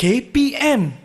KPM.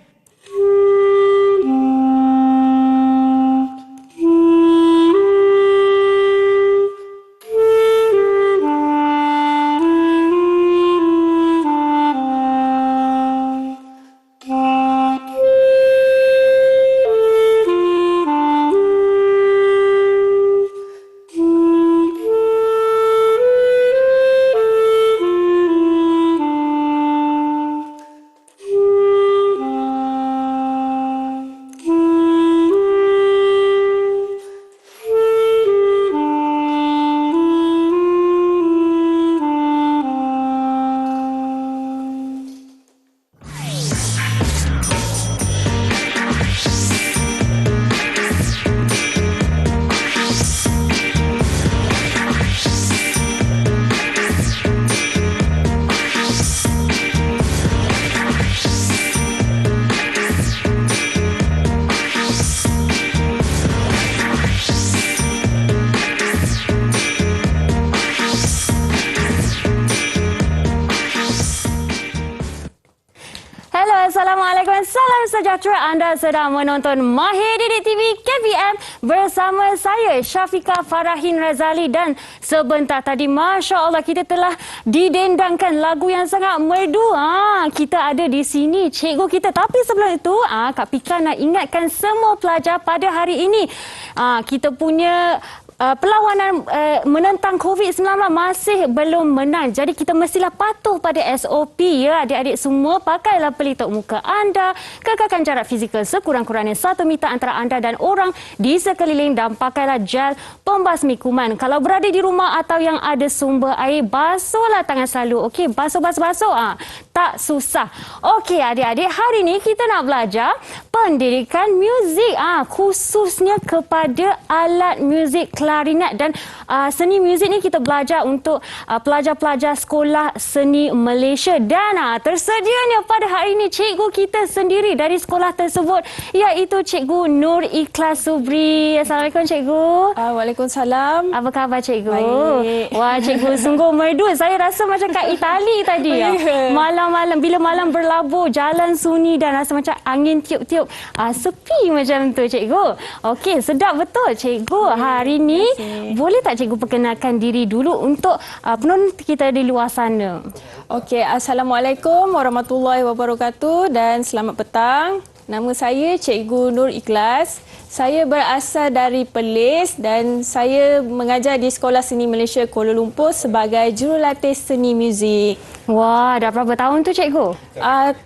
Assalamualaikum, salam sejahtera. Anda sedang menonton Mahir Didik TV KPM bersama saya Syafiqah Farahin Razali, dan sebentar tadi Masya Allah kita telah didendangkan lagu yang sangat merdu. Kita ada di sini cikgu kita, tapi sebelum itu Kak Pika nak ingatkan semua pelajar pada hari ini kita punya perlawanan menentang COVID-19 masih belum menang. Jadi kita mestilah patuh pada SOP ya adik-adik semua. Pakailah pelitup muka anda, kekalkan jarak fizikal sekurang-kurangnya 1 meter antara anda dan orang di sekeliling, dan pakailah gel pembasmi kuman. Kalau berada di rumah atau yang ada sumber air, basuhlah tangan selalu. Okey, basuh. Tak susah. Okey adik-adik, hari ini kita nak belajar pendidikan muzik, khususnya kepada alat muzik klarinet dan seni muzik ni kita belajar untuk pelajar-pelajar sekolah seni Malaysia, dan tersedianya pada hari ini cikgu kita sendiri dari sekolah tersebut, iaitu Cikgu Nur Ikhlas Subri. Assalamualaikum cikgu. Waalaikumsalam. Apa khabar cikgu? Baik. Wah, cikgu sungguh merdu. Saya rasa macam kat Itali tadi ya. Malam-malam bila malam berlabuh, jalan sunyi dan rasa macam angin tiup-tiup. Sepi macam tu cikgu. Okey, sedap betul cikgu. Hari ni boleh tak cikgu perkenalkan diri dulu untuk penonton kita di luar sana? Okey, Assalamualaikum warahmatullahi wabarakatuh dan selamat petang. Nama saya Cikgu Nur Ikhlas. Saya berasal dari Perlis dan saya mengajar di Sekolah Seni Malaysia Kuala Lumpur sebagai jurulatih seni muzik. Wah, dah berapa tahun tu cikgu?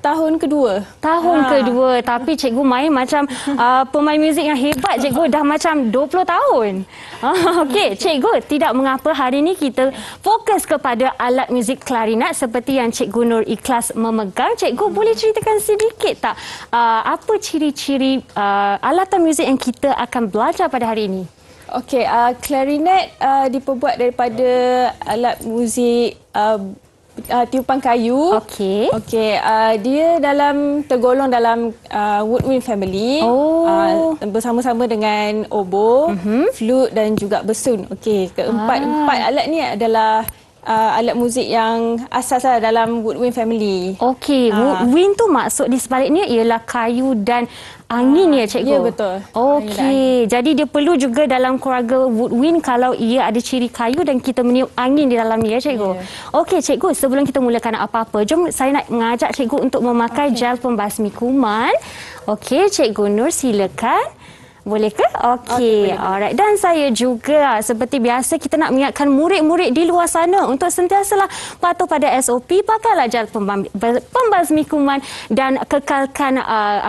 Tahun kedua. Tahun kedua. Tapi cikgu main macam pemain muzik yang hebat cikgu, dah macam 20 tahun. Okey, cikgu, tidak mengapa hari ini kita fokus kepada alat muzik klarinet seperti yang Cikgu Nur Ikhlas memegang. Cikgu boleh ceritakan sedikit tak apa ciri-ciri alatan muzik yang kita akan belajar pada hari ini? Okey, klarinet diperbuat daripada alat muzik tiupan kayu. Okey. Okey, dia tergolong dalam woodwind family. Bersama-sama dengan oboe, flute dan juga besun. Okey, empat alat ni adalah alat muzik yang asas dalam woodwind family. Okey, woodwind tu maksud di sebaliknya ialah kayu dan angin ya cikgu? Ya, betul. Okey, jadi dia perlu juga dalam keluarga woodwind kalau ia ada ciri kayu dan kita meniup angin di dalamnya ya cikgu? Ya. Okey cikgu, sebelum kita mulakan apa-apa, jom saya nak mengajak cikgu untuk memakai gel pembasmi kuman. Okey, Cikgu Nur silakan. Boleh ke? Okey. Alright. Dan saya juga seperti biasa kita nak mengingatkan murid-murid di luar sana untuk sentiasalah patuh pada SOP, pakailah gel pembasmi kuman dan kekalkan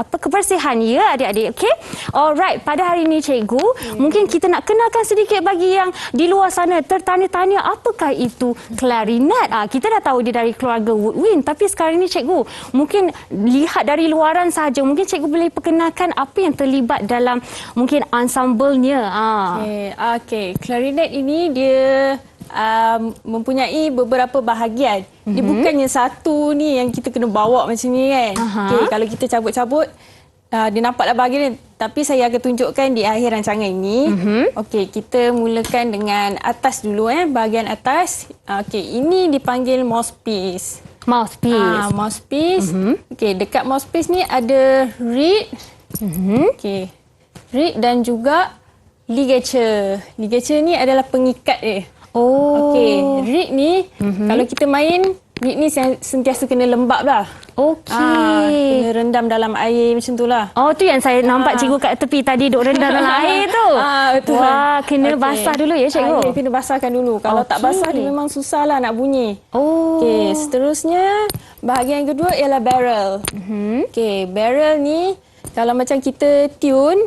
kebersihan ya adik-adik. Okey. Alright. Pada hari ini cikgu, mungkin kita nak kenalkan sedikit bagi yang di luar sana tertanya-tanya apakah itu klarinet. Kita dah tahu dia dari keluarga woodwind, tapi sekarang ini cikgu mungkin lihat dari luaran sahaja, mungkin cikgu boleh perkenalkan apa yang terlibat dalam mungkin ensemblenya. Okey, klarinet ini dia mempunyai beberapa bahagian. Dia bukannya satu ni yang kita kena bawa macam ni kan. Okey, kalau kita cabut-cabut dia nampaklah bahagian ni, tapi saya akan tunjukkan di akhir rancangan ini. Okey, kita mulakan dengan atas dulu bahagian atas. Okey, ini dipanggil mouthpiece. Mouthpiece. Mouthpiece. Okey, dekat mouthpiece ni ada reed. Okey. Reed dan juga ligature. Ligature ni adalah pengikat dia. Oh. Okey, reed ni kalau kita main, reed ni sentiasa kena lembap lah. Okey. Kena rendam dalam air macam tu lah. Oh, tu yang saya nampak cikgu kat tepi tadi duk rendam dalam air tu. Betul. Wah, kena basah dulu ya cikgu. Kena basahkan dulu. Kalau tak basah dia memang susah lah nak bunyi. Oh. Okey, seterusnya bahagian kedua ialah barrel. Okey, barrel ni kalau macam kita tune,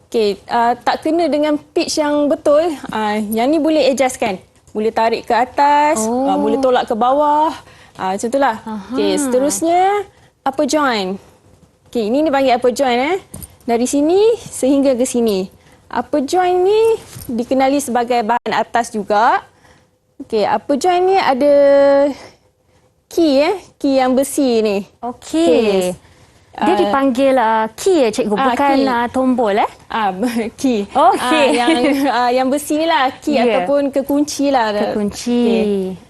okey, tak kena dengan pitch yang betul, yang ni boleh adjustkan. Boleh tarik ke atas, boleh tolak ke bawah. Macam itulah. Okey, seterusnya upper joint. Okey, ini dipanggil upper joint dari sini sehingga ke sini. Upper joint ni dikenali sebagai bahagian atas juga. Okey, upper joint ni ada key key yang besi ni. Okey. Dia dipanggil key ya cikgu, bukan tombol key. Okey. Yang besi ni lah key ataupun kekunci lah. Kekunci.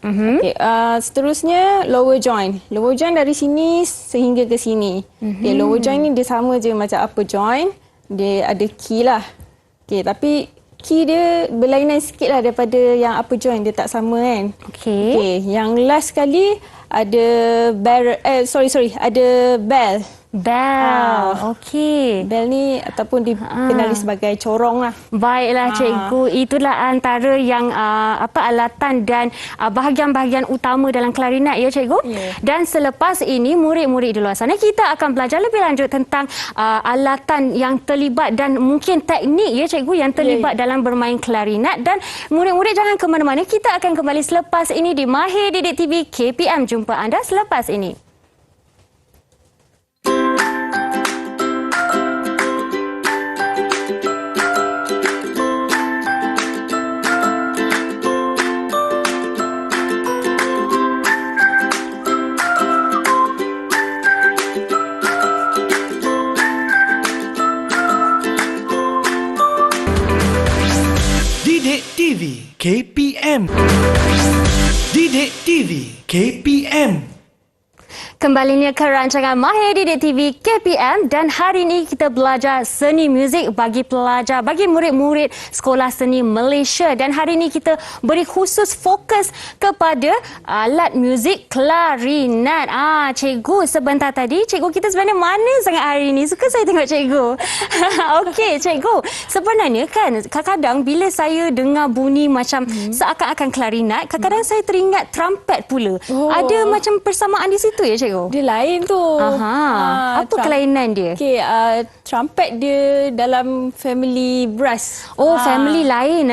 Okay. Seterusnya lower joint. Lower joint dari sini sehingga ke sini. Okay, lower joint ni dia sama je macam upper joint. Dia ada key lah. Okay, tapi key dia berlainan sikit lah daripada yang upper joint. Dia tak sama kan. Okay, yang last sekali ada ada bell. Bell. Okey. Bell ni ataupun dikenali sebagai corong lah. Baiklah cikgu, itulah antara yang alatan dan bahagian-bahagian utama dalam klarinet ya cikgu. Dan selepas ini murid-murid di luar sana kita akan belajar lebih lanjut tentang alatan yang terlibat dan mungkin teknik ya cikgu yang terlibat dalam bermain klarinet. Dan murid-murid jangan ke mana-mana, kita akan kembali selepas ini di Mahir Didik TV KPM. Jumpa anda selepas ini. Didik TV KPM. Didik TV KPM. Kembalinya ke rancangan Mahir Didik TV KPM dan hari ini kita belajar seni muzik bagi pelajar, bagi murid-murid Sekolah Seni Malaysia. Dan hari ini kita beri khusus fokus kepada alat muzik klarinet. Cikgu sebentar tadi, cikgu kita sebenarnya mana sangat hari ini? Suka saya tengok cikgu. Okey, cikgu. Sebenarnya kan kadang-kadang bila saya dengar bunyi macam seakan-akan klarinet, kadang-kadang saya teringat trumpet pula. Ada macam persamaan di situ ya cikgu? Dia lain tu. Apa kelainan dia? Okey, trumpet dia dalam family brass. Family lain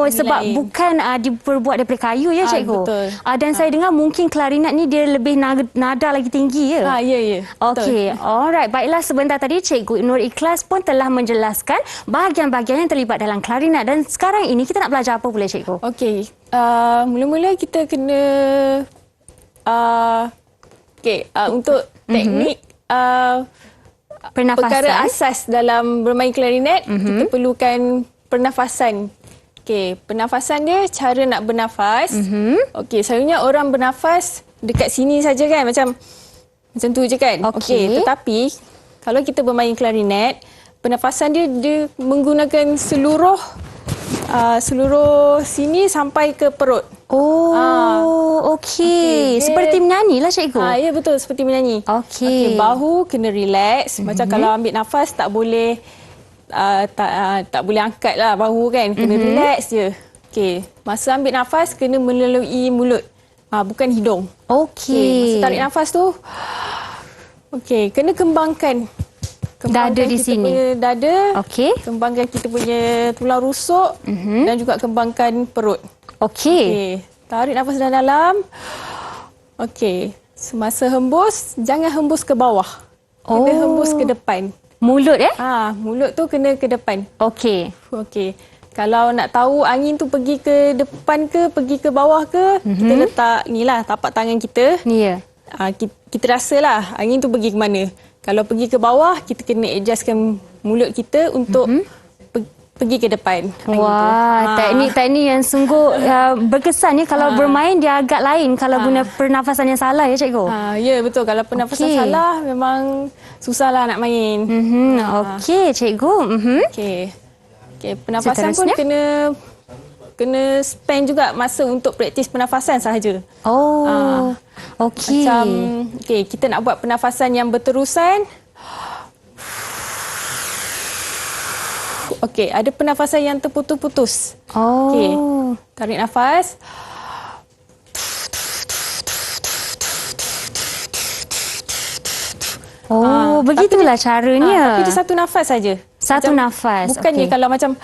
sebab lain. bukan diperbuat daripada kayu ya cikgu. Betul. Dan saya dengar mungkin klarinet ni dia lebih nada lagi tinggi ya. Ya. Okey, alright. Baiklah, sebentar tadi Cikgu Nur Ikhlas pun telah menjelaskan bahagian-bahagian yang terlibat dalam klarinet dan sekarang ini kita nak belajar apa pula cikgu? Okey, mula-mula kita kena untuk teknik Pernafasan. perkara asas dalam bermain klarinet, kita perlukan pernafasan. Okey, pernafasan dia cara nak bernafas. Okey, selalunya orang bernafas dekat sini saja kan, macam tu je kan. Okey, tetapi kalau kita bermain klarinet, pernafasan dia menggunakan seluruh sini sampai ke perut. Okey. Seperti menyanyi lah cikgu. Ya betul, seperti menyanyi. Okey. Bahu kena relax. Macam kalau ambil nafas tak boleh tak boleh angkat lah bahu kan. Kena relax je. Okey. Masa ambil nafas kena melalui mulut. Bukan hidung. Okey. Masa tarik nafas tu kena kembangkan dada di sini. Punya dada. Okey. Kembangkan kita punya tulang rusuk dan juga kembangkan perut. Okey. Tarik nafas dalam. Okey. Semasa hembus, jangan hembus ke bawah. Kena hembus ke depan. Mulut mulut tu kena ke depan. Okey. Okey. Kalau nak tahu angin tu pergi ke depan ke pergi ke bawah ke, kita letak ni lah tapak tangan kita. Ya. Kita rasalah angin tu pergi ke mana. Kalau pergi ke bawah, kita kena adjustkan mulut kita untuk pergi ke depan. Wah, teknik-teknik yang sungguh berkesan ya. Kalau bermain dia agak lain kalau guna pernafasan yang salah ya cikgu. Ya, betul. Kalau pernafasan salah memang susahlah nak main. Okey, cikgu. Okey, pernafasan pun kena spend juga masa untuk praktis pernafasan sahaja. Oh, okey. Macam kita nak buat pernafasan yang berterusan. Okey, ada pernafasan yang terputus-putus. Oh. Okey, tarik nafas. Oh, begitulah caranya. Tapi dia satu nafas saja. Satu nafas. Bukannya kalau macam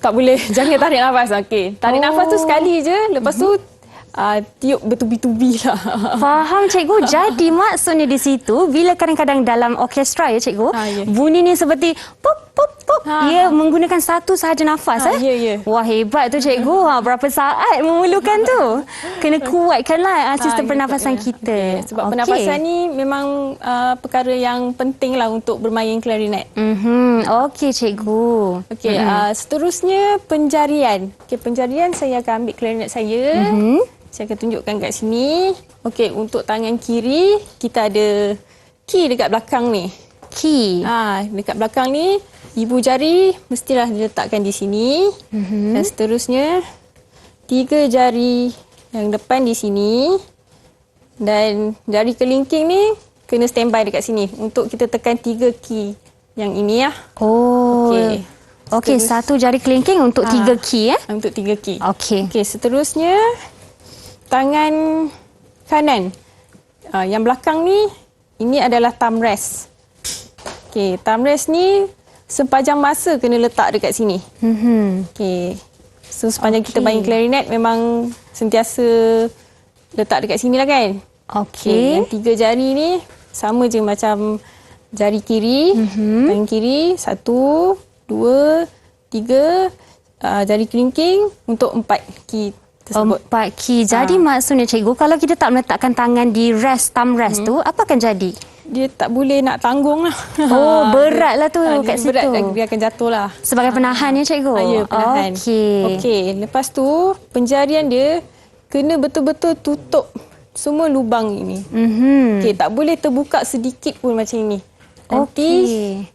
tak boleh, jangan tarik nafas. Okey, tarik nafas tu sekali je, lepas tu tiup bertubi-tubi lah. Faham cikgu. Jadi maksudnya di situ bila kadang-kadang dalam orkestra ya cikgu, bunyi ni seperti pop pop pop. Ia menggunakan satu sahaja nafas Ya. Wah, hebat tu cikgu. Berapa saat memerlukan tu? Kena kuatkanlah sistem pernafasan kita. Sebab pernafasan ni memang perkara yang penting lah untuk bermain klarinet. Okey cikgu. Okey, seterusnya penjarian. Okey, penjarian saya akan ambil klarinet saya. Saya akan tunjukkan kat sini. Okey, untuk tangan kiri kita ada key dekat belakang ni. Key. Dekat belakang ni ibu jari mestilah diletakkan di sini. Dan seterusnya 3 jari yang depan di sini. Dan jari kelingking ni kena standby dekat sini untuk kita tekan 3 key yang ini ya. Oh. Okey, satu jari kelingking untuk 3 key Untuk 3 key. Okey. Okey, seterusnya tangan kanan. Yang belakang ni ini adalah thumb rest. Okey, thumb rest ni sepanjang masa kena letak dekat sini. Okey. So sepanjang kita main klarinet memang sentiasa letak dekat sini lah kan. Okey. Yang 3 jari ni sama je macam jari kiri, tangan kiri 1, 2, 3, jari kelingking untuk 4 key tersebut. 4 key. Jadi maksudnya cikgu, kalau kita tak meletakkan tangan di thumb rest tu, apa akan jadi? Dia tak boleh nak tanggung lah. Oh, beratlah tu kat situ. Berat, dia akan jatuh lah. Sebagai penahan ya cikgu? Ya, penahan. Okey, lepas tu penjarian dia kena betul-betul tutup semua lubang ini. Okey, tak boleh terbuka sedikit pun macam ini. Nanti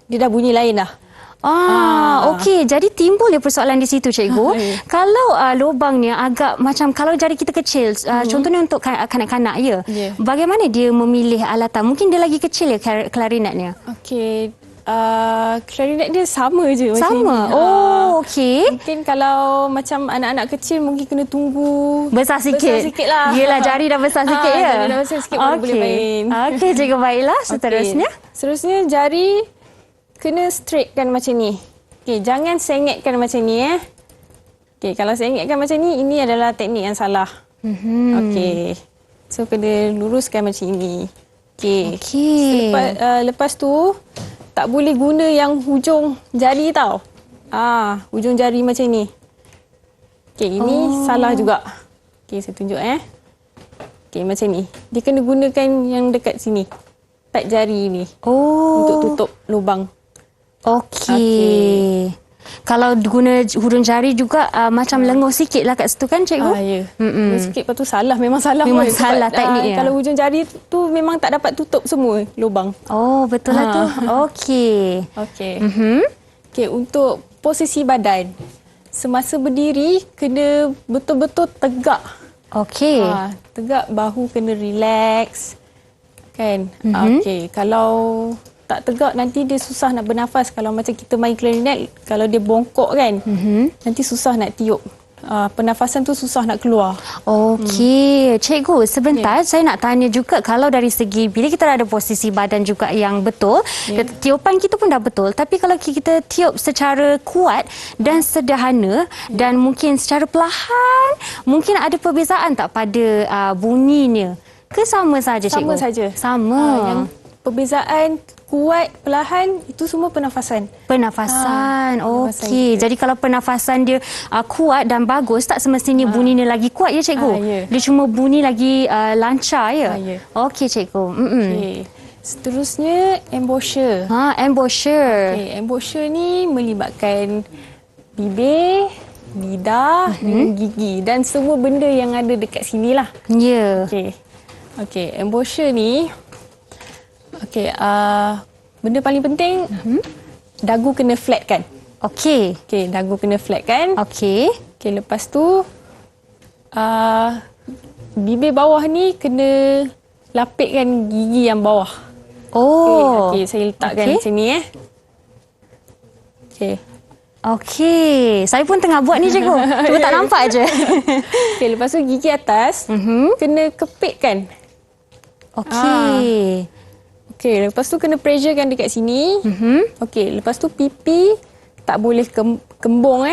dia dah bunyi lain dah. Okey. Jadi timbul dia persoalan di situ cikgu. Kalau lubangnya agak macam kalau jari kita kecil, contohnya untuk kanak-kanak ya. Bagaimana dia memilih alatan? Mungkin dia lagi kecil ya klarinetnya. Okey. Klarinet dia sama je macam sama. ni. Okey. Mungkin kalau macam anak-anak kecil mungkin kena tunggu besar sikit lah. Yelah, jari dah besar sikit ya. Jari dah besar sikit baru boleh main. Okey, cikgu, baiklah. Seterusnya. Seterusnya jari kena straightkan macam ni. Okey, jangan sengetkan macam ni Okey, kalau sengetkan macam ni, ini adalah teknik yang salah. Okey. So kena luruskan macam ini. Okey. Lepas tu tak boleh guna yang hujung jari tau. Hujung jari macam ni. Okey, ini salah juga. Okey, saya tunjuk Okey, macam ni. Dia kena gunakan yang dekat sini. Pad jari ni. Untuk tutup lubang. Okey. Kalau guna hujung jari juga macam lenguh sikit lah kat situ kan cikgu? Ya. Lenguh sikit, lepas tu salah. Memang salah. Memang salah tekniknya. Kalau hujung jari tu memang tak dapat tutup semua lubang. Oh, betul lah tu. Okey. Okey, untuk posisi badan. Semasa berdiri, kena betul-betul tegak. Okey. Tegak, bahu kena relax. Kan? Okey, kalau tak tegak nanti dia susah nak bernafas. Kalau macam kita main klarinet, kalau dia bongkok kan, nanti susah nak tiup. Pernafasan tu susah nak keluar. Okey, cikgu, sebentar saya nak tanya juga kalau dari segi bila kita ada posisi badan juga yang betul, tiupan kita pun dah betul, tapi kalau kita tiup secara kuat dan sederhana dan mungkin secara perlahan, mungkin ada perbezaan tak pada bunyinya? Ke sama saja cikgu? Sama saja. Sama. Yang perbezaan kuat, perlahan, itu semua pernafasan. Pernafasan. Okey. Jadi kalau pernafasan dia kuat dan bagus, tak semestinya bunyinya lagi kuat ya cikgu? Dia cuma bunyi lagi lancar ya? Ya. Okey cikgu. Okey. Seterusnya embouchure. Embouchure. Okay, embouchure ni melibatkan bibir, lidah dengan gigi dan semua benda yang ada dekat sini lah. Ya. Okey, embouchure ni benda paling penting dagu kena flat kan. Okey. Okey, dagu kena flat kan. Okey. Okey, lepas tu bibir bawah ni kena lapikkan gigi yang bawah. Oh. Okey, saya letakkan macam ni Okey. Okey. Saya pun tengah buat ni cikgu. Cuma tak nampak je. Okey, lepas tu gigi atas kena kepitkan. Okey. Okey, lepas tu kena pressurekan dekat sini. Okey, lepas tu pipi tak boleh kembung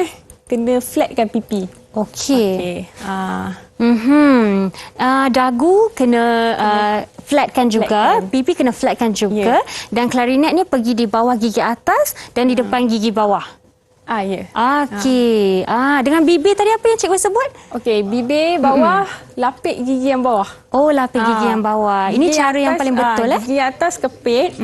Kena flatkan pipi. Okey. Okey. Dagu kena flatkan juga, Flatkan. pipi kena flatkan juga, dan klarinet ni pergi di bawah gigi atas dan di depan gigi bawah. Ya. Okey. Dengan bibir tadi apa yang cikgu sebut? Okey, bibir bawah, lapik gigi yang bawah. Oh, lapik gigi yang bawah. Ini Gigi cara yang atas, paling betul Gigi atas kepit.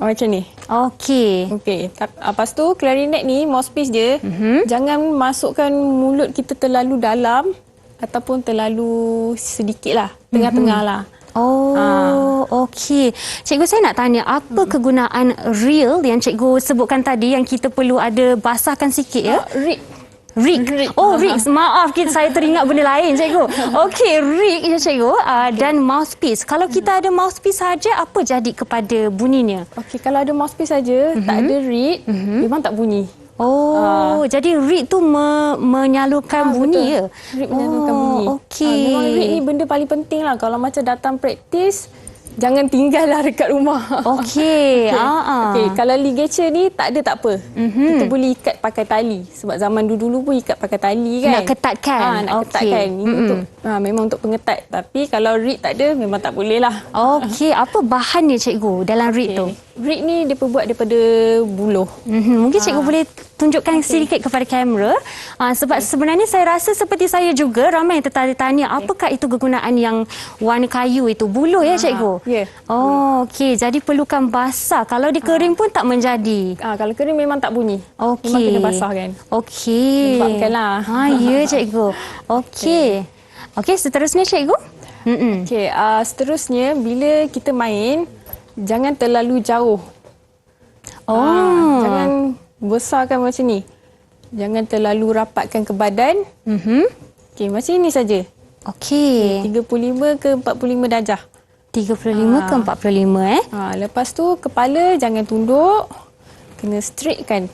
Macam ni. Okey. Okey. Lepas tu klarinet ni mouthpiece dia jangan masukkan mulut kita terlalu dalam ataupun terlalu sedikit lah. Tengah-tengah lah. Oh, okey. Cikgu, saya nak tanya, apa kegunaan reel yang cikgu sebutkan tadi yang kita perlu ada basahkan sikit ya? Rig. Oh, rig. Maaf, saya teringat benda lain, cikgu. Okey, rig ya, cikgu. Dan mouthpiece. Kalau kita ada mouthpiece saja, apa jadi kepada bunyinya? Okey, kalau ada mouthpiece saja, tak ada reed, memang tak bunyi. Oh, jadi reed tu menyalurkan bunyi ya? Reed menyalurkan bunyi. Okey. Memang reed ni benda paling penting lah. Kalau macam datang praktis, jangan tinggallah dekat rumah. Okey. Okey, kalau ligature ni tak ada tak apa. Kita boleh ikat pakai tali. Sebab zaman dulu pun ikat pakai tali kan. Nak ketatkan. Nak ketatkan. Ini untuk memang untuk pengetat. Tapi kalau reed tak ada, memang tak boleh lah. Okey, apa bahannya cikgu dalam reed tu? Reed ni dia buat daripada buluh. Mungkin cikgu boleh tunjukkan sedikit kepada kamera. Sebab sebenarnya saya rasa seperti saya juga, ramai yang tertanya apakah itu kegunaan yang warna kayu itu? Buluh ya cikgu? Ya. Oh, okey. Jadi perlukan basah. Kalau dikering pun tak menjadi. Kalau kering memang tak bunyi. Okey. Memang kena basahkan. Okey. Lembabkanlah. Ya cikgu. Okey. Okey, seterusnya cikgu? Okey, seterusnya bila kita main, jangan terlalu jauh. Jangan besarkan macam ni. Jangan terlalu rapatkan ke badan. Okey, macam ini saja. Okey. 35 ke 45 darjah. 35 ke 45 Lepas tu kepala jangan tunduk. Kena straight kan.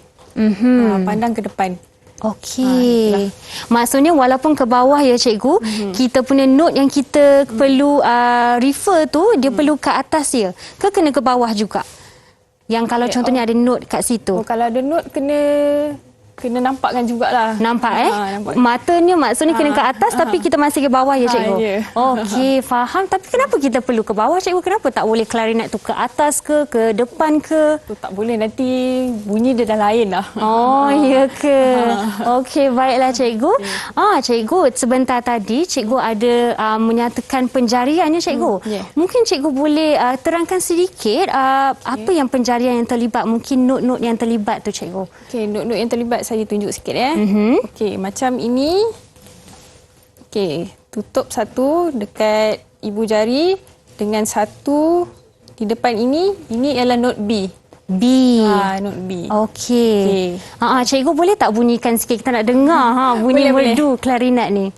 Pandang ke depan. Okey. Maksudnya walaupun ke bawah ya cikgu, kita punya note yang kita perlu refer tu dia perlu ke atas ya. Ke kena ke bawah juga? Yang kalau contohnya ada note kat situ. Kalau ada note kena nampakkan jugalah. Nampak nampak. Matanya maksudnya kena ke atas tapi kita masih ke bawah ya cikgu. Ya. Okey, faham. Tapi kenapa kita perlu ke bawah cikgu? Kenapa tak boleh klarinet tu ke atas ke depan ke? Tu tak boleh, nanti bunyi dia dah lain lah. Oh, ya ke? Okey, baiklah cikgu. Cikgu, sebentar tadi cikgu ada menyatakan penjariannya cikgu. Mungkin cikgu boleh terangkan sedikit apa yang penjarian yang terlibat, mungkin not-not yang terlibat tu cikgu. Okey, not-not yang terlibat saya tunjuk sikit ya. Okey, macam ini. Okey, tutup satu dekat ibu jari dengan satu di depan ini. Ini ialah note B. B. Note B. Okey. Cikgu boleh tak bunyikan sikit, kita nak dengar bunyi merdu klarinet ni.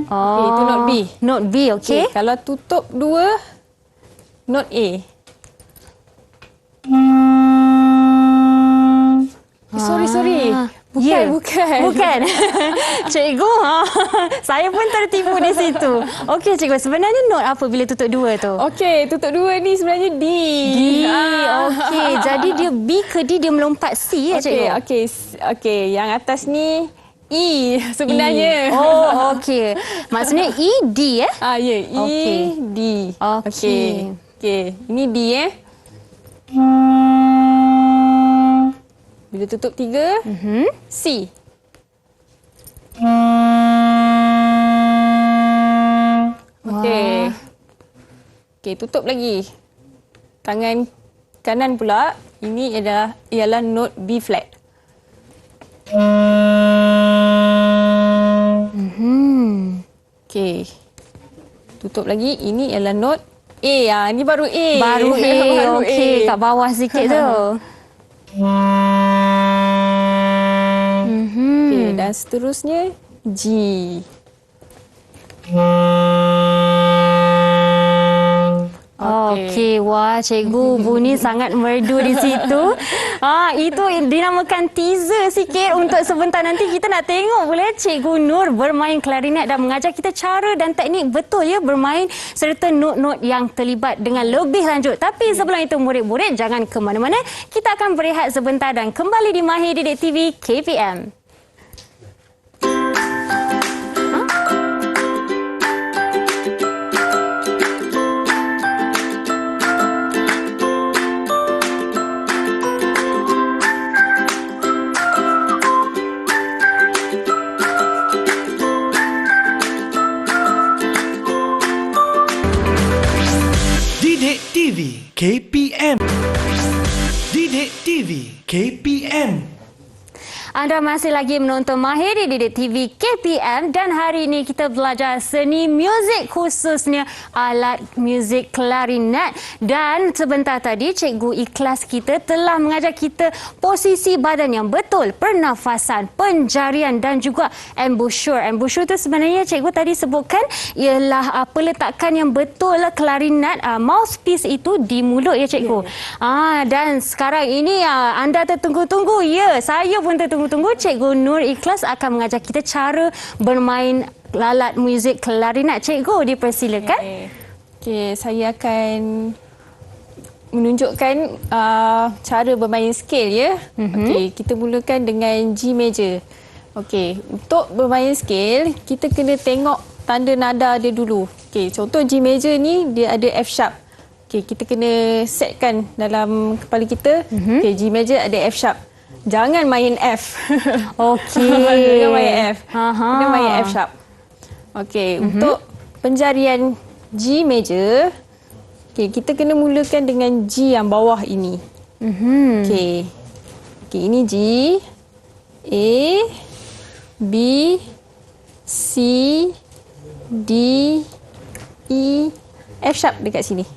Okey, itu note B. Note B, okey. Kalau tutup dua, note A. Sorry. Bukan. Cikgu, saya pun tertipu di situ. Okey cikgu, sebenarnya note apa bila tutup dua tu? Okey, tutup dua ni sebenarnya D. Okey, jadi dia B ke D, dia melompat C ya cikgu? Okey, yang atas ni E sebenarnya. Oh, okey. Maksudnya E, D ya? Ya, E, D. Okey, ini D Bila tutup tiga, C. Okey, Okey, tutup lagi. Tangan kanan pula, ini ialah note B flat. Okey. Tutup lagi, ini ialah note A. Ini baru A. Baru A. Baru Okey, A. kat bawah sikit tu. Okey, dan seterusnya G. Okey, wah cikgu bunyi sangat merdu di situ. Itu dinamakan teaser sikit untuk sebentar nanti kita nak tengok boleh Cikgu Nur bermain klarinet dan mengajar kita cara dan teknik betul ya bermain serta not-not yang terlibat dengan lebih lanjut. Tapi sebelum itu murid-murid jangan ke mana-mana. Kita akan berehat sebentar dan kembali di Mahir Didik TV KPM. Didik TV KPM. Didik TV KPM. Anda masih lagi menonton Mahir Didik TV KPM dan hari ini kita belajar seni muzik khususnya alat muzik klarinet. Dan sebentar tadi Cikgu Ikhlas kita telah mengajar kita posisi badan yang betul, pernafasan, penjarian dan juga embouchure. Embouchure itu sebenarnya Cikgu tadi sebutkan ialah peletakan yang betul klarinet, mouthpiece itu di mulut ya Cikgu. Dan sekarang ini anda tertunggu-tunggu. Ya, saya pun tertunggu-tunggu. Cikgu Nur Ikhlas akan mengajar kita cara bermain alat muzik klarinet. Cikgu, dipersilakan. Okey, saya akan menunjukkan cara bermain scale ya. Okey, kita mulakan dengan G major. Okey, untuk bermain scale, kita kena tengok tanda nada dia dulu. Okey, contoh G major ni dia ada F sharp. Okey, kita kena setkan dalam kepala kita. Okey, G major ada F sharp. Jangan main F. Okey. Jangan main F. Kena main F sharp. Okey, untuk penjarian G major, okey, kita kena mulakan dengan G yang bawah ini. Okey. Okey, ini G, A, B, C, D, E, F sharp dekat sini.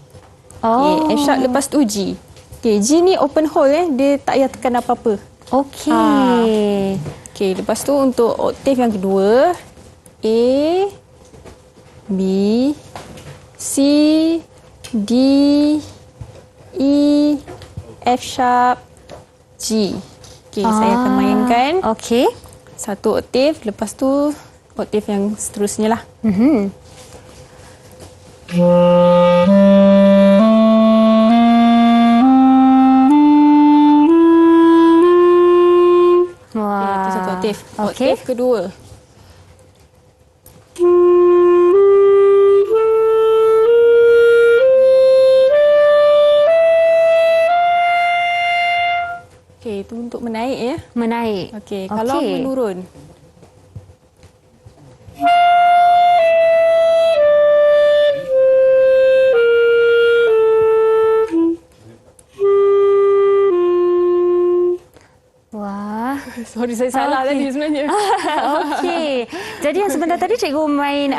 Okey, F sharp lepas tu G. Okey, G ni open hole dia tak payah tekan apa-apa. Okey. Okey, lepas tu untuk oktav yang kedua, A, B, C, D, E, F sharp, G. Okey, saya akan mainkan Okey. satu oktav, lepas tu oktav yang seterusnya lah. Wah. Itu satu oktav. Okey. Oktav kedua. Okey, itu untuk menaik ya. Menaik. Okey, kalau menurun. Wah. Sorry, saya salah tadi sebenarnya. Okey. Jadi yang sebentar tadi cikgu main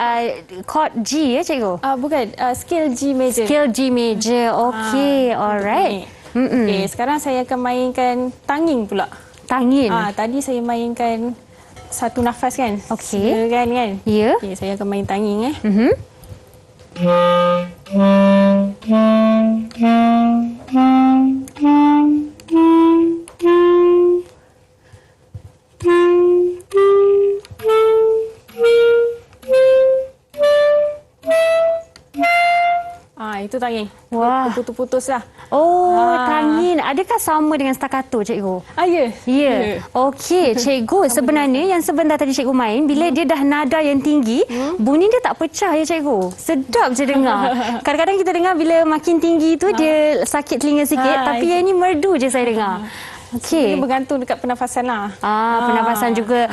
chord G ya cikgu? Bukan, scale G major. Scale G major. Okey, alright. Okey, sekarang saya akan mainkan tanging pula. Tangin. Tadi saya mainkan satu nafas kan? Okey. Kan? Ya. Okey, saya akan main tanging itu tanging. Wah. Putus-putus lah. Tangin. Adakah sama dengan staccato, cikgu? Ya. Ya. Okey, cikgu. Sebenarnya yang sebentar tadi cikgu main, bila dia dah nada yang tinggi, bunyi dia tak pecah ya cikgu. Sedap je dengar. Kadang-kadang kita dengar bila makin tinggi tu dia sakit telinga sikit, tapi yang ni merdu je saya dengar. Okey. Dia bergantung dekat pernafasan lah. Pernafasan juga.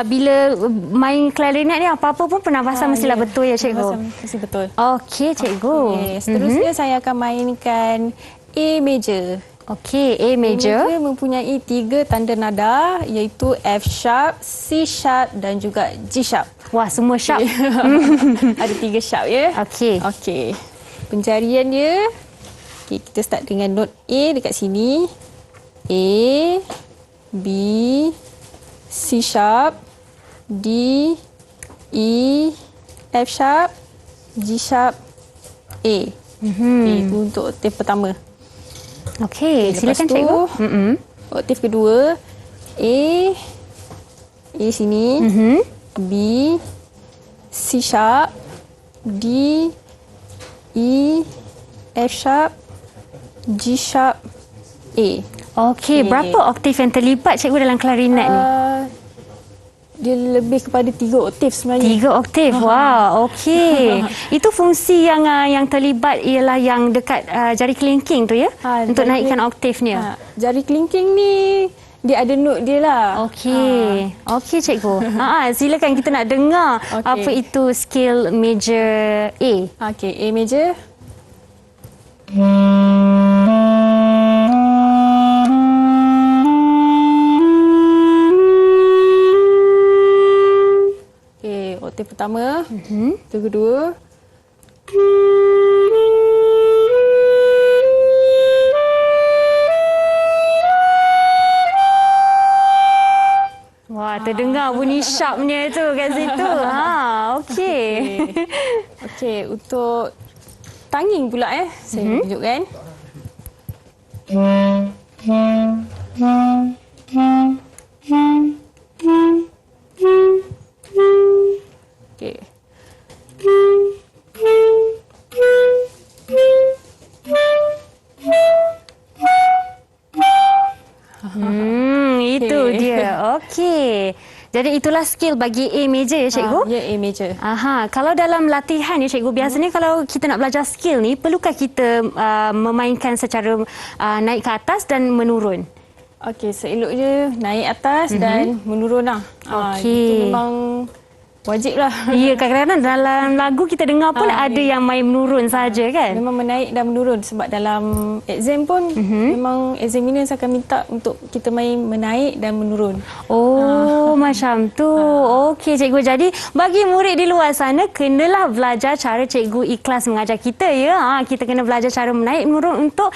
Bila main klarinet ni apa-apa pun pernafasan mestilah betul ya cikgu. Pernafasan mesti betul. Okey cikgu. Seterusnya saya akan mainkan A major. Okey, A major. A major mempunyai 3 tanda nada iaitu F sharp, C sharp dan juga G sharp. Wah, semua sharp. Ada 3 sharp ya. Okey. Okey. Pencarian dia. Okey, kita start dengan note A dekat sini. A, B, C sharp, D, E, F sharp, G sharp, A. Okey, itu untuk oktav pertama. Okey, silakan Lepas tu, cikgu. Oktav kedua, A sini, B, C sharp, D, E, F sharp, G sharp, A. Okey, berapa oktav yang terlibat cikgu dalam klarinet ni? Dia lebih kepada 3 oktav sebenarnya. 3 oktav. Wah, okey. Itu fungsi yang terlibat ialah yang dekat jari kelingking tu ya? Untuk naikkan oktavnya. Jari kelingking ni dia ada note dia lah. Okey. Okey cikgu. Silakan kita nak dengar apa itu scale major A. Okey, A major. Okey, oktav pertama. Oktav kedua. Wah, terdengar bunyi sharpnya tu kat situ. Okey. Okey, untuk tanging pula saya tunjukkan. Okey. Itu dia. Okey. Jadi itulah skill bagi A major ya cikgu? Ya, A major. Kalau dalam latihan ya cikgu, biasanya kalau kita nak belajar skill ni, perlukah kita memainkan secara naik ke atas dan menurun? Okey, seeloknya naik atas dan menurun lah. Okey. Itu memang wajib lah. Ya, kadang-kadang dalam lagu kita dengar pun ada yang main menurun saja kan? Memang menaik dan menurun sebab dalam exam pun memang examiner akan minta untuk kita main menaik dan menurun. Macam tu. Okey cikgu. Jadi bagi murid di luar sana, kenalah belajar cara cikgu ikhlas mengajar kita ya. Kita kena belajar cara menaik menurun untuk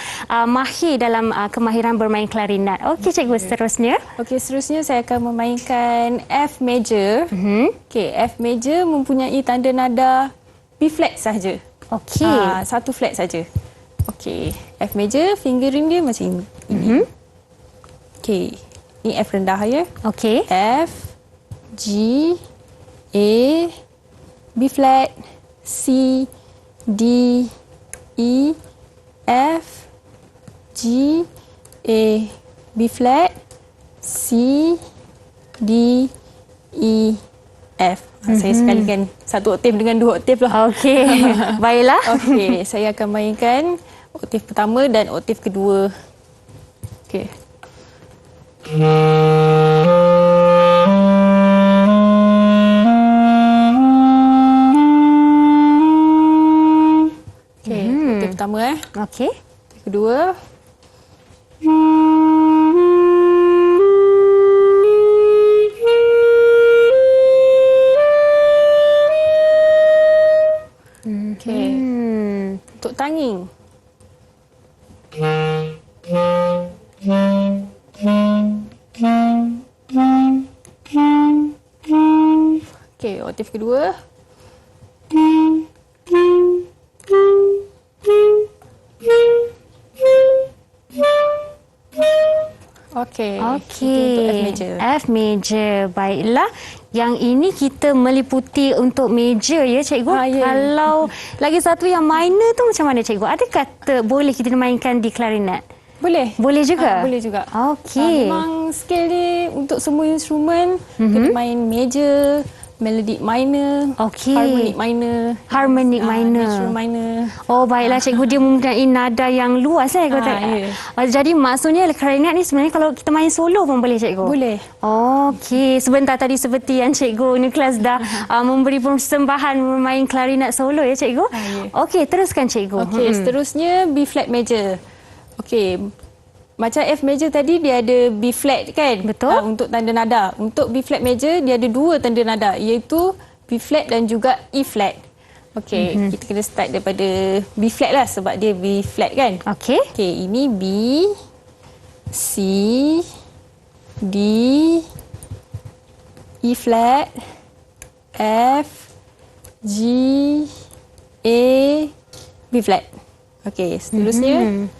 mahir dalam kemahiran bermain klarinet. Okey cikgu, seterusnya. Okey, seterusnya saya akan memainkan F major. Okey, F major mempunyai tanda nada B flat sahaja. Okey. Satu flat saja. Okey, F major fingering dia macam ini. Okey, ini F rendah ya. Okey. F, G, A, B flat, C, D, E, F, G, A, B flat, C, D, E, F. Saya sekalikan satu oktav dengan 2 oktav lah. Okey. Baiklah. Okey, saya akan mainkan oktav pertama dan oktav kedua. Okey. Okey, oktav pertama Okey. Oktav kedua. Okey. Untuk tanging. Okey, oktav kedua. Okey. Okey. Untuk F major. F major. Baiklah. Yang ini kita meliputi untuk major ya cikgu. Ya. Kalau lagi satu yang minor tu macam mana cikgu? Adakah boleh kita mainkan di klarinet? Boleh. Boleh juga? Boleh juga. Okey. Memang skill dia untuk semua instrumen. Kita main major, melodic minor, Okey. harmonic minor, Harmonic minor. natural minor. Oh, baiklah cikgu, dia mempunyai nada yang luas ya. Jadi maksudnya clarinet ni sebenarnya kalau kita main solo pun boleh cikgu? Boleh. Okey, sebentar tadi seperti yang cikgu Nicholas dah memberi persembahan bermain clarinet solo ya cikgu? Ya. Okey, teruskan cikgu. Okey, seterusnya B flat major. Okey. Macam F major tadi dia ada B flat kan? Betul. Untuk tanda nada. Untuk B flat major dia ada 2 tanda nada iaitu B flat dan juga E flat. Okey, kita kena start daripada B flat lah sebab dia B flat kan? Okey. Okey, ini B, C, D, E flat, F, G, A, B flat. Okey, seterusnya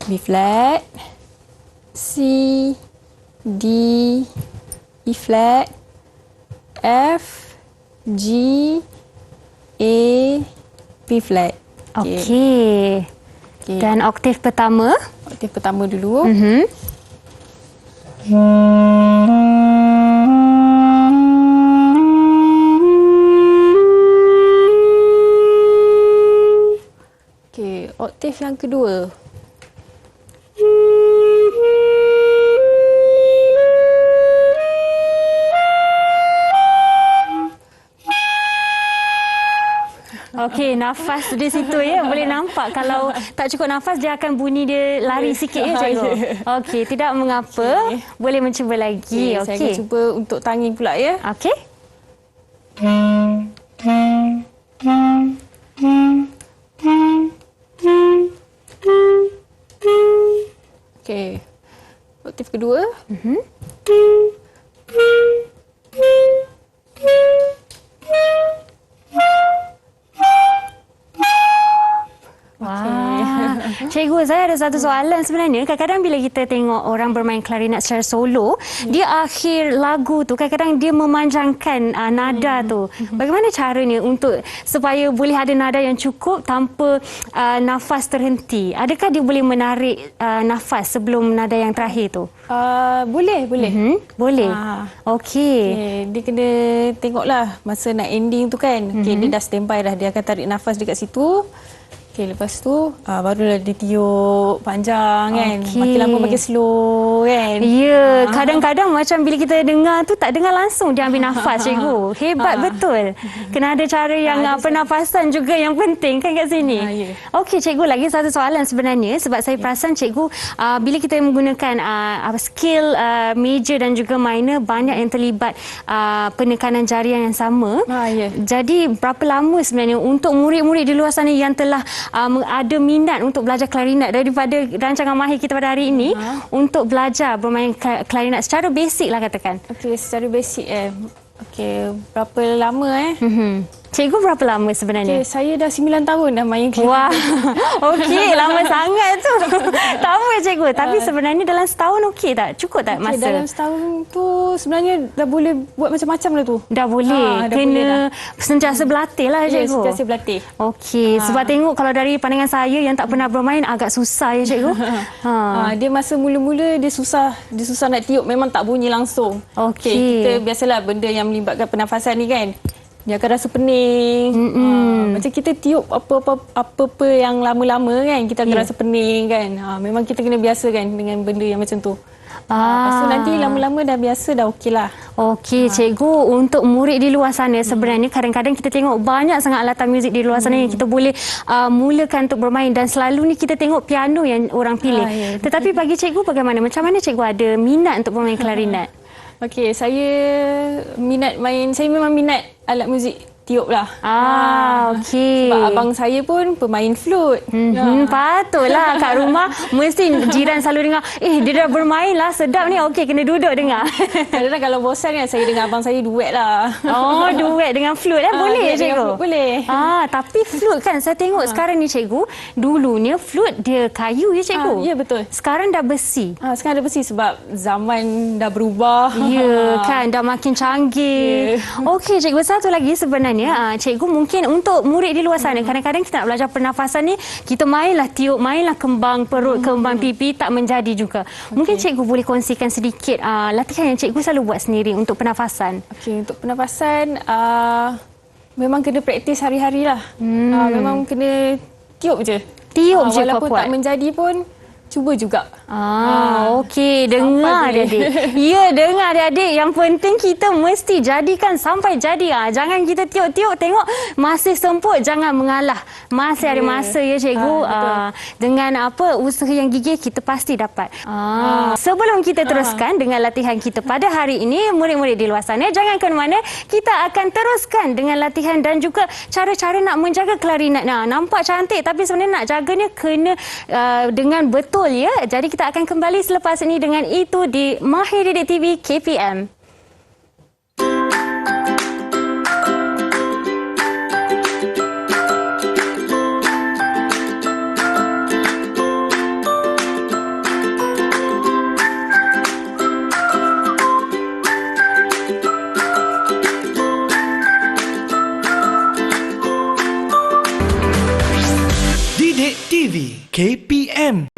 B flat, C, D, E flat, F, G, A, B flat. Okey. Dan oktav pertama? Oktav pertama dulu. Okey, oktav yang kedua. Okey, nafas di situ ya. Boleh nampak kalau tak cukup nafas dia akan bunyi dia lari sikit ya cikgu. Okey, tidak mengapa. Boleh mencuba lagi. Okey, saya akan cuba untuk tangin pula ya. Okey. Okey. Oktav kedua. Cikgu, saya ada satu soalan sebenarnya. Kadang-kadang bila kita tengok orang bermain klarinet secara solo, dia akhir lagu tu kadang-kadang dia memanjangkan nada tu. Bagaimana caranya untuk supaya boleh ada nada yang cukup tanpa nafas terhenti? Adakah dia boleh menarik nafas sebelum nada yang terakhir tu? Boleh. Boleh. Okey. Dia kena tengoklah masa nak ending tu kan. Okey, dia dah standby dah. Dia akan tarik nafas dekat situ. Okey, lepas tu barulah dia tiup panjang kan. Makin lama makin slow kan. Ya, kadang-kadang macam bila kita dengar tu tak dengar langsung dia ambil nafas cikgu. Hebat betul. Kena ada cara yang pernafasan juga yang penting kan kat sini. Ya. Okey cikgu, lagi satu soalan sebenarnya sebab saya perasan cikgu bila kita menggunakan skill major dan juga minor banyak yang terlibat penekanan jarian yang sama. Ya. Jadi berapa lama sebenarnya untuk murid-murid di luar sana yang telah ada minat untuk belajar klarinet daripada rancangan mahir kita pada hari ini untuk belajar bermain klarinet secara basic lah katakan. Okey, secara basic Okey, berapa lama Cikgu berapa lama sebenarnya? Okey, saya dah 9 tahun dah main klarinet. Wah, okey, lama sangat tu. Tak apa cikgu, tapi sebenarnya dalam setahun okey tak? Cukup tak masa? Dalam setahun tu sebenarnya dah boleh buat macam-macam lah tu. Dah boleh. dah Kena boleh dah. sentiasa berlatih lah cikgu. Ya, sentiasa berlatih. Okey, sebab tengok kalau dari pandangan saya yang tak pernah bermain agak susah ya cikgu. Dia masa mula-mula dia susah nak tiup, memang tak bunyi langsung. Okey. Kita biasalah benda yang melibatkan pernafasan ni kan. Dia akan rasa pening. Macam kita tiup apa-apa yang lama-lama kan, kita akan rasa pening kan. Memang kita kena biasa kan dengan benda yang macam tu. Lepas tu nanti lama-lama dah biasa, dah okey lah. Okey, cikgu, untuk murid di luar sana sebenarnya kadang-kadang kita tengok banyak sangat alatan muzik di luar sana yang kita boleh mulakan untuk bermain dan selalu ni kita tengok piano yang orang pilih. Ya. Tetapi bagi cikgu bagaimana? Macam mana cikgu ada minat untuk bermain klarinet? Okey, saya memang minat alat muzik tiup lah. Okey. Sebab abang saya pun pemain flute. Patutlah kat rumah mesti jiran selalu dengar, dia dah bermain lah, sedap ni. Okey, kena duduk dengar. Kadang-kadang kalau bosan kan, saya dengan abang saya duet lah. Oh, duet dengan flute boleh cikgu? Boleh. Tapi flute kan saya tengok sekarang ni cikgu, dulunya flute dia kayu ya cikgu? Ya, betul. Sekarang dah besi. Sekarang dah besi sebab zaman dah berubah. Ya kan, dah makin canggih. Okey cikgu, satu lagi sebenarnya ya. Cikgu, mungkin untuk murid di luar sana, kadang-kadang kita nak belajar pernafasan ni, kita mainlah tiup, mainlah kembang perut, kembang pipi, tak menjadi juga. Mungkin cikgu boleh kongsikan sedikit latihan yang cikgu selalu buat sendiri untuk pernafasan. Okey, untuk pernafasan memang kena praktis hari-hari lah. Memang kena tiup je. Tiup je walaupun kuat-kuat. tak menjadi pun, cuba juga. Okey. Dengar adik-adik. Ya, dengar adik-adik. Yang penting kita mesti jadikan sampai jadi. Jangan kita tiup-tiup tengok masih semput. Jangan mengalah. Masih ada masa ya cikgu. Dengan usaha yang gigih, kita pasti dapat. Sebelum kita teruskan dengan latihan kita pada hari ini, murid-murid di luar sana, jangan ke mana. Kita akan teruskan dengan latihan dan juga cara-cara nak menjaga klarinet. Nampak cantik tapi sebenarnya nak jaganya kena dengan betul. Ya. Jadi kita akan kembali selepas ini dengan itu di Mahir Didik TV KPM. Didik TV KPM.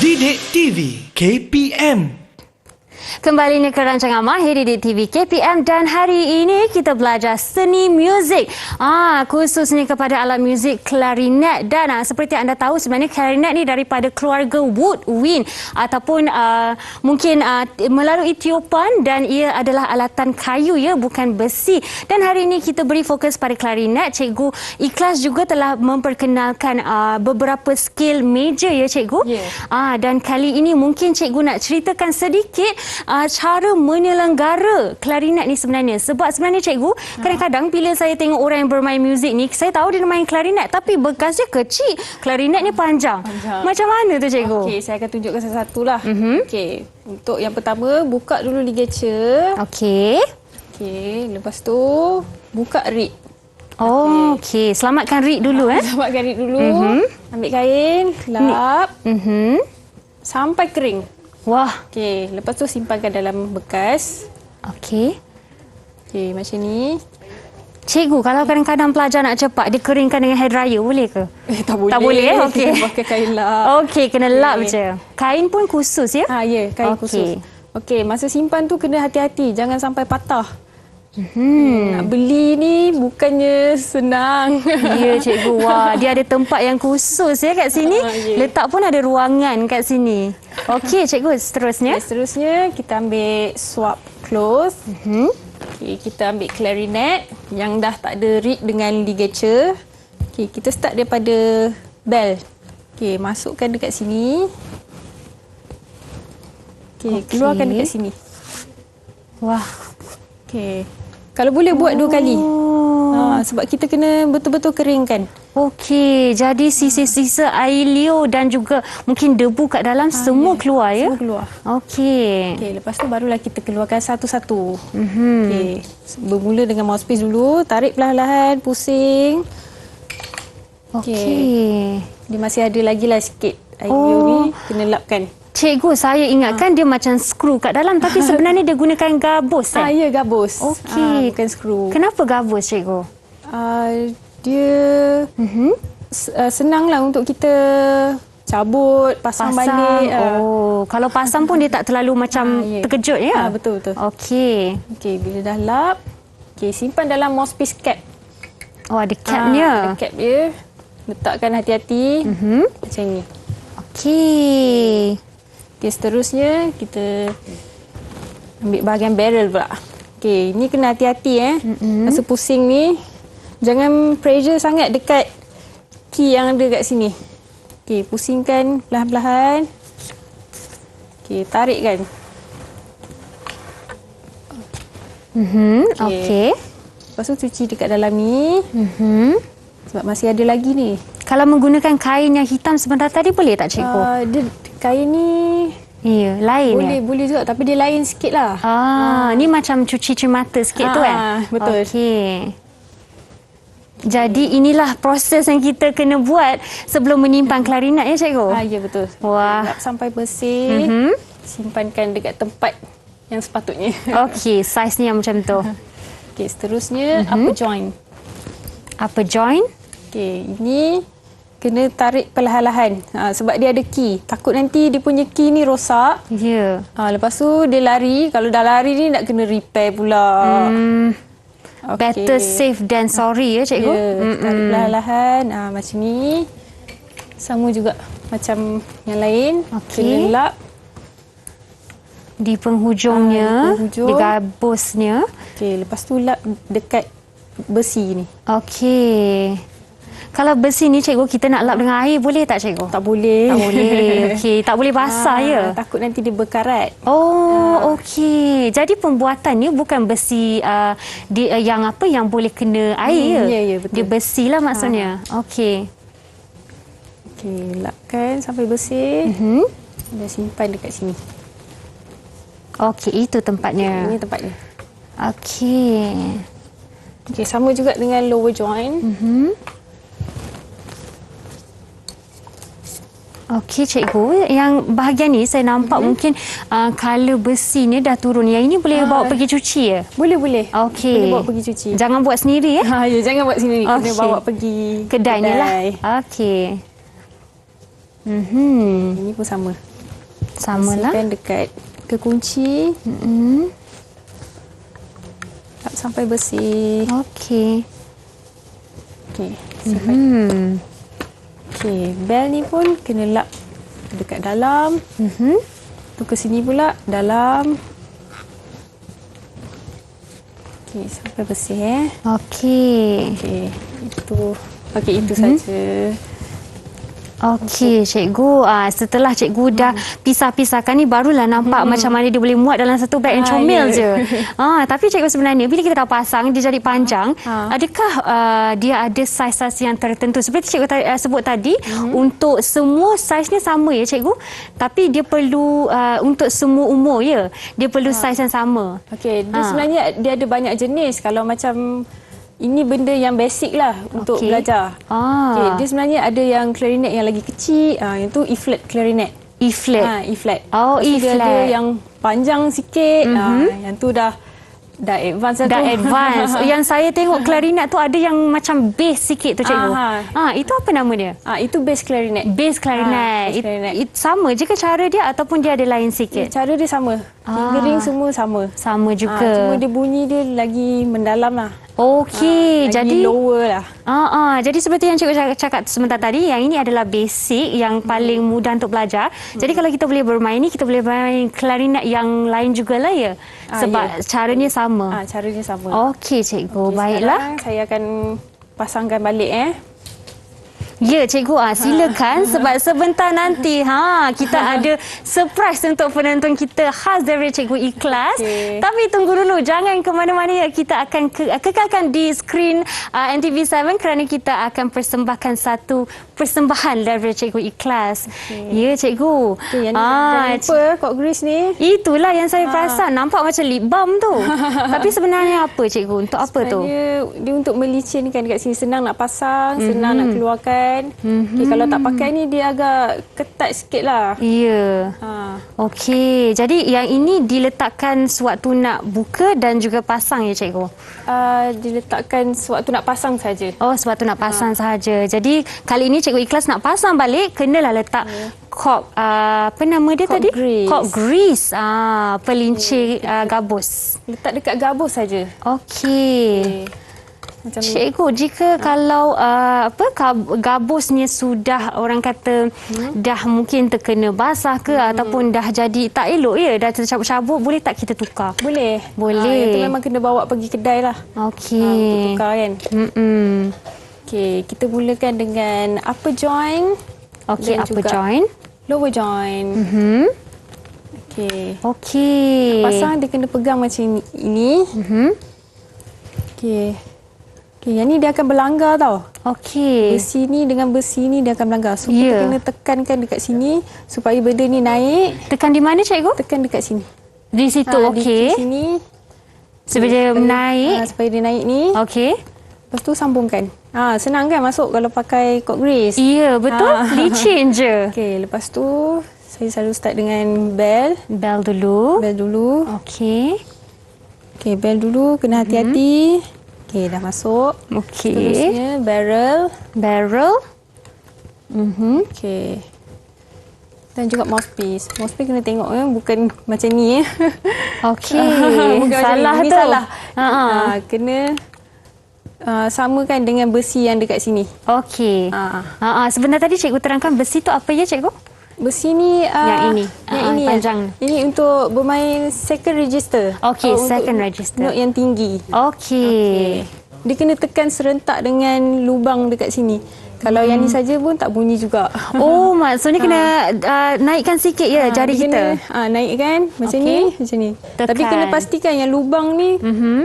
Didik TV KPM. Kembali ke rancangan Mahir Didik TV KPM dan hari ini kita belajar seni muzik. Khususnya kepada alat muzik klarinet dan seperti anda tahu sebenarnya klarinet ni daripada keluarga woodwind ataupun mungkin melalui tiupan dan ia adalah alatan kayu ya, bukan besi. Dan hari ini kita beri fokus pada klarinet. Cikgu Ikhlas juga telah memperkenalkan beberapa skill major ya cikgu. Dan kali ini mungkin cikgu nak ceritakan sedikit cara menyelenggara klarinet ni sebenarnya. Sebab sebenarnya cikgu, kadang-kadang bila saya tengok orang yang bermain muzik ni, saya tahu dia main klarinet tapi bekasnya kecil, klarinet ni panjang. Macam mana tu cikgu? Okey, saya akan tunjukkan satu-satu lah. Okey, untuk yang pertama, buka dulu ligature. Okey. Okey, lepas tu buka rig. Okey. Selamatkan rig dulu Selamatkan rig dulu. Ambil kain, lap. Sampai kering. Wah. Okey, lepas tu simpankan dalam bekas. Okey. Okey, macam ni. Cikgu, kalau kadang-kadang pelajar nak cepat, dia keringkan dengan hair dryer, boleh ke? Tak boleh. Tak boleh Okey. Kita pakai kain lap. Okey, kena lap je. Kain pun khusus ya? Ya, kain khusus. Okey, masa simpan tu kena hati-hati. Jangan sampai patah. Nak beli ni bukannya senang. Ya cikgu, wah, dia ada tempat yang khusus ya kat sini. Letak pun ada ruangan kat sini. Okey cikgu, seterusnya. Seterusnya kita ambil swap cloth. Okay, kita ambil clarinet yang dah tak ada rig dengan ligature. Okay, kita start daripada bell. Okay, masukkan dekat sini. Okay, keluarkan dekat sini. Wah. Okay. Kalau boleh buat 2 kali. Sebab kita kena betul-betul keringkan. Okey, jadi sisa-sisa air liur dan juga mungkin debu kat dalam semua keluar ya? Semua keluar. Okey. Okey, lepas tu barulah kita keluarkan satu-satu. Okey, bermula dengan mouthpiece dulu, tarik perlahan-lahan, pusing. Okey. Dia masih ada lagi lah sikit air liur ni, kena lapkan. Cikgu, saya ingatkan dia macam skru kat dalam tapi sebenarnya dia gunakan gabus Ya, gabus. Okey. Bukan skru. Kenapa gabus cikgu? Dia senanglah untuk kita cabut, pasang balik. Kalau pasang pun dia tak terlalu macam terkejut ya? Betul. Okey. Okey, bila dah lap, simpan dalam mouthpiece cap. Ada capnya. Ada cap dia. Letakkan hati-hati. Macam ni. Okey. Okey, seterusnya kita ambil bahagian barrel pula. Okey, ni kena hati-hati Masa pusing ni, jangan pressure sangat dekat key yang ada kat sini. Okey, pusingkan perlahan-lahan. Okey, tarikkan. Okey. Lepas tu cuci dekat dalam ni. Sebab masih ada lagi ni. Kalau menggunakan kain yang hitam sebentar tadi boleh tak cikgu? Dia kain ni Ya, lain boleh juga tapi dia lain sikit lah. Ni macam cuci cermata sikit tu kan? Betul. Okey. Jadi inilah proses yang kita kena buat sebelum menyimpan klarinet ya cikgu? Ya, betul. Wah. Lap sampai bersih. Simpankan dekat tempat yang sepatutnya. Okey, saiznya macam tu. Okey, seterusnya upper joint. Upper joint. Okey, ini kena tarik perlahan-lahan. Sebab dia ada key. Takut nanti dia punya key ni rosak. Ya. Lepas tu dia lari. Kalau dah lari ni nak kena repair pula. Better safe than sorry ya cikgu. Ya, tarik perlahan-lahan. Macam ni. Sama juga macam yang lain. Okey. Kena lap. Di penghujungnya, di penghujung. di gabusnya. Okey, lepas tu lap dekat besi ni. Okey. Kalau besi ni cikgu kita nak lap dengan air boleh tak cikgu? Tak boleh. Tak boleh. Okey, tak boleh basah ya. Takut nanti dia berkarat. Oh, okey. Jadi pembuatan ni bukan besi yang boleh kena air ya. Ya, betul. Dia besi lah maksudnya. Okey. Okey, lapkan sampai bersih. Dah simpan dekat sini. Okey, itu tempatnya. Ini tempatnya. Okey. Okey, sama juga dengan lower joint. Okey cikgu, yang bahagian ni saya nampak mungkin color besi ni dah turun. Yang ini boleh bawa pergi cuci ya? Boleh. Okey. Boleh bawa pergi cuci. Jangan buat sendiri ya? Ya, jangan buat sini. Kena Okey. bawa pergi Kedai ni lah. Okey. Ini pun sama. Sama lah. Bersihkan dekat kekunci. Lap sampai bersih. Okey. Okey, simpan. Okey, bel ni pun kena lap dekat dalam. Tu ke sini pula, dalam. Okey, sampai bersih Okey. Okey, itu saja. Okey, cikgu. Setelah cikgu dah pisah-pisahkan ni barulah nampak macam mana dia boleh muat dalam satu beg yang comel je. Tapi cikgu sebenarnya bila kita dah pasang dia jadi panjang, adakah dia ada saiz-saiz yang tertentu? Seperti cikgu sebut tadi, untuk semua saiznya sama ya cikgu, tapi dia perlu untuk semua umur ya. Dia perlu saiz yang sama. Okey, dia sebenarnya dia ada banyak jenis. Kalau macam ini benda yang basic lah untuk belajar. Okay, dia sebenarnya ada yang clarinet yang lagi kecil, yang tu E-flat clarinet. E-flat. E-flat. Oh, E-flat. Dia ada E-flat. yang panjang sikit, yang tu dah advance dah tu. Dah advance. Yang saya tengok clarinet tu ada yang macam bass sikit tu cikgu. Itu apa nama dia? Itu bass clarinet. Bass clarinet. Bass clarinet. Sama je ke cara dia ataupun dia ada lain sikit? Cara dia sama. Fingering semua sama. Sama juga. Cuma dia bunyi dia lagi mendalam lah. Okey, lagi jadi lower lah. Jadi seperti yang cikgu cakap sebentar tadi, yang ini adalah basic yang paling mudah untuk belajar. Jadi kalau kita boleh bermain ni, kita boleh bermain clarinet yang lain jugalah ya. Sebab caranya sama. Caranya sama. Okey cikgu, baiklah. Sekarang saya akan pasangkan balik Ya cikgu, silakan sebab sebentar nanti kita ada surprise untuk penonton kita khas dari Cikgu Ikhlas. Tapi tunggu dulu, jangan ke mana-mana ya. Kita akan kekalkan di skrin NTV7 kerana kita akan persembahkan satu persembahan dari Cikgu Ikhlas. Ya cikgu. Yang jangan lupa Kok Grease ni. Itulah yang saya perasan, nampak macam lip balm tu. Tapi sebenarnya apa cikgu? Untuk apa tu? Dia untuk melicinkan dekat sini, senang nak pasang, senang nak keluarkan. Kalau tak pakai ni dia agak ketat sikit lah. Ya. Okey. Jadi yang ini diletakkan sewaktu nak buka dan juga pasang ya cikgu? Diletakkan sewaktu nak pasang saja. Oh, sewaktu nak pasang sahaja. Jadi kali ini Cikgu Ikhlas nak pasang balik, kenalah letak cork, apa nama dia cork tadi? Grease. Cork grease. Pelincir gabus. Letak dekat gabus saja. Okey. Macam Cikgu, jika kalau gabusnya sudah orang kata dah mungkin terkena basah ke ataupun dah jadi tak elok ya, dah tercabut-cabut, boleh tak kita tukar? boleh. Boleh. Itu memang kena bawa pergi kedai lah. Okey. Untuk tukar kan. Okey, kita mulakan dengan upper joint. Okey, dan upper juga joint. Lower joint. Okey. Okey. Pasang dia kena pegang macam ini. Okey. Okey, yang ni dia akan berlanggar tau. Okey. Besi ni dengan besi ni dia akan berlanggar. So, kita kena tekankan dekat sini supaya benda ni naik. Tekan di mana cikgu? Tekan dekat sini. Di situ, okey. Di sini. Supaya dia naik. Supaya dia naik ni. Okey. Lepas tu sambungkan. Senang kan masuk kalau pakai Cork Grease. Ya, betul. Licin je. Okey, lepas tu saya selalu start dengan bel. Bel dulu. Bel dulu. Okey. Okey, bell dulu kena hati-hati. Okey, dah masuk. Okey. Terusnya barrel. Barrel. Okey. Dan juga mouthpiece. Mouthpiece kena tengok bukan macam ni Okey. Bukan Salah macam ni. Ini tu. salah. Kena Samakan dengan besi yang dekat sini. okey. Sebentar tadi cikgu terangkan besi tu apa ya cikgu? Besi ni Yang ini. yang ini panjang. Ini untuk bermain second register. Okey, Untuk second register. Note yang tinggi. Okey. Dia kena tekan serentak dengan lubang dekat sini. Kalau yang ni saja pun tak bunyi juga. Oh, maksudnya kena naikkan sikit ya jari dia kita. Kena, naikkan macam Okey. ni, macam ni. Tekan. Tapi kena pastikan yang lubang ni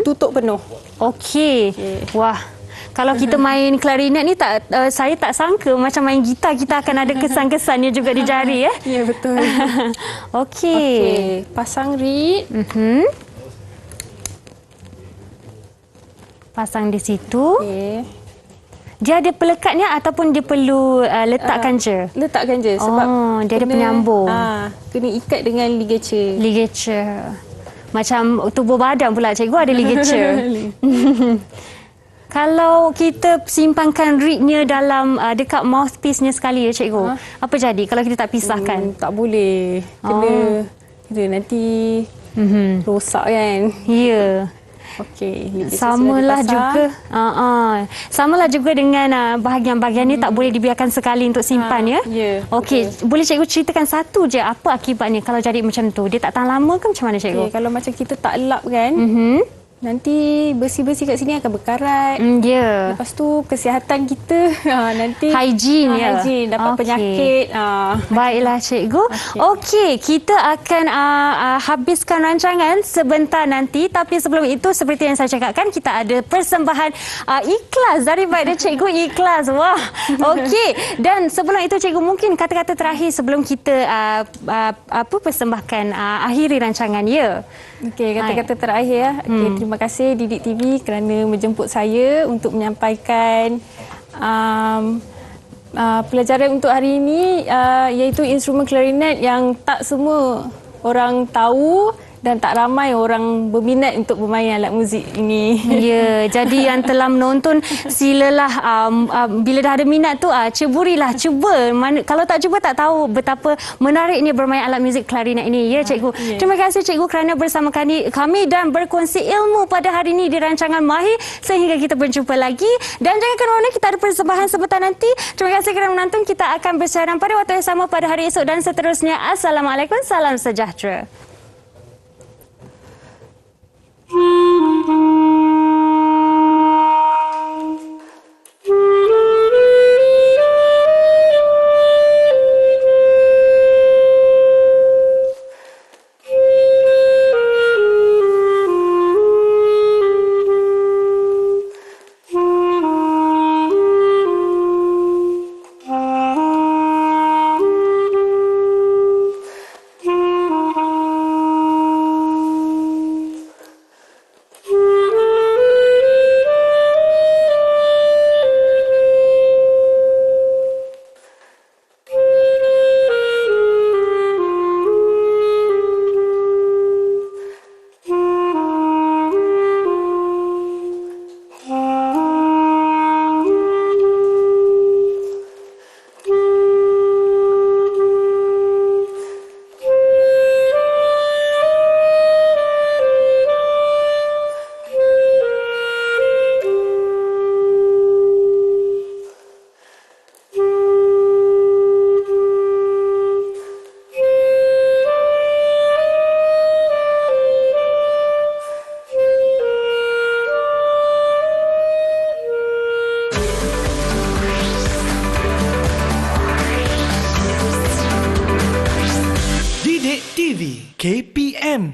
tutup penuh. Okey. Wah. Kalau kita main klarinet ni saya tak sangka macam main gitar kita akan ada kesan-kesannya juga di jari ya. Ya, betul. Okey. Pasang reed. Pasang di situ. Okey. Dia ada pelekatnya ataupun dia perlu letakkan je? Letakkan je sebab dia ada penyambung. Kena ikat dengan ligature. Ligature. Macam tubuh badan pula cikgu ada ligature. Kalau kita simpankan reednya dalam dekat mouthpiece-nya sekali ya cikgu. Apa jadi kalau kita tak pisahkan? Tak boleh. Kena nanti rosak kan. Ya. Okey. Samalah juga. Samalah juga dengan bahagian-bahagian ni tak boleh dibiarkan sekali untuk simpan ya. Ya. Okey, boleh cikgu ceritakan satu je apa akibatnya kalau jadi macam tu? Dia tak tahan lama ke macam mana cikgu? Okay, kalau macam kita tak lap kan, nanti besi-besi kat sini akan berkarat. Ya. Lepas tu kesihatan kita nanti Hygiene ya. hygiene, dapat Okey. penyakit. Baiklah cikgu. Okey, kita akan habiskan rancangan sebentar nanti, tapi sebelum itu seperti yang saya cakapkan kita ada persembahan ikhlas daripada cikgu Ikhlas. Wah. Okey, dan sebelum itu cikgu mungkin kata-kata terakhir sebelum kita persembahkan akhiri rancangan ya. Okey, kata-kata terakhir ya. Okey, terima kasih Didik TV kerana menjemput saya untuk menyampaikan pelajaran untuk hari ini iaitu instrumen klarinet yang tak semua orang tahu dan tak ramai orang berminat untuk bermain alat muzik ini. Ya, jadi yang telah menonton silalah bila dah ada minat tu ceburilah, cuba. Kalau tak cuba tak tahu betapa menariknya bermain alat muzik klarinet ini. Ya cikgu. Ya. Terima kasih cikgu kerana bersama kami dan berkongsi ilmu pada hari ini di rancangan Mahir sehingga kita berjumpa lagi dan jangan ke mana kita ada persembahan sebentar nanti. Terima kasih kerana menonton. Kita akan bersiaran pada waktu yang sama pada hari esok dan seterusnya. Assalamualaikum, salam sejahtera. Didik TV KPM